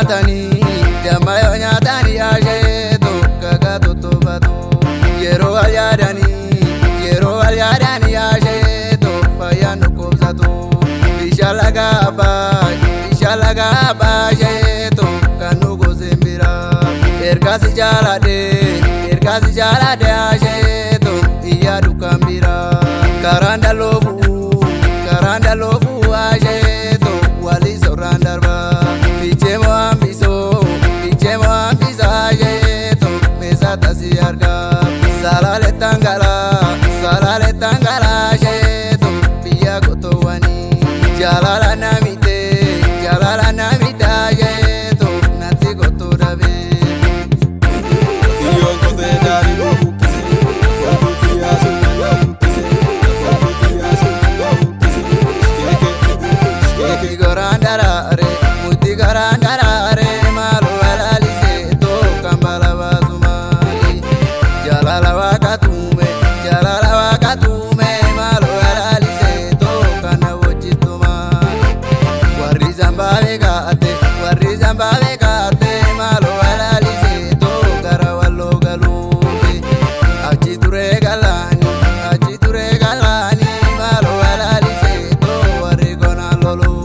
nyaatanii damma yoo nyaatanii asheetu kakatu tuffatu yeroo wal yaadanii asheetu fayyaan dhukkubsatu bishaan lagaa baasheetu kan nu gosin bira ergaasi jaalade asheetu iyyaa dukkan bira karaan dhaloofu asheetu walii sorraan darba fiichee moo hambisa asheetu meeshaa tasii argaa salaaleettaan galaa asheetu biyya qotoowwanii jaalala namite asheetu natti qottoo dhabee Kiyyoon qotee daarii bubuqqise walbuutti yaasuun nama buqqise walbuutti yaasuun nama buqqise Muti goraan daraare maaloo alaalise tokkan bala baasu maali jaalala waaqa tuume maaloo alaalise tokkan na wajjittu maali warri zambaabee kaate maaloo alaalise tokkara walloo galuufi achi turee galaani maaloo alaalise tokk warri gonaan loluu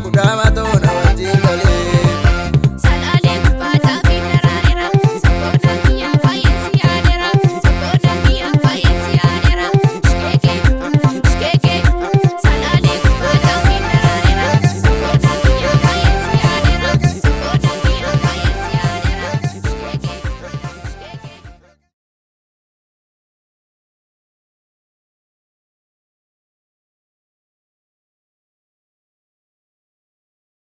Kudama to na wajin kale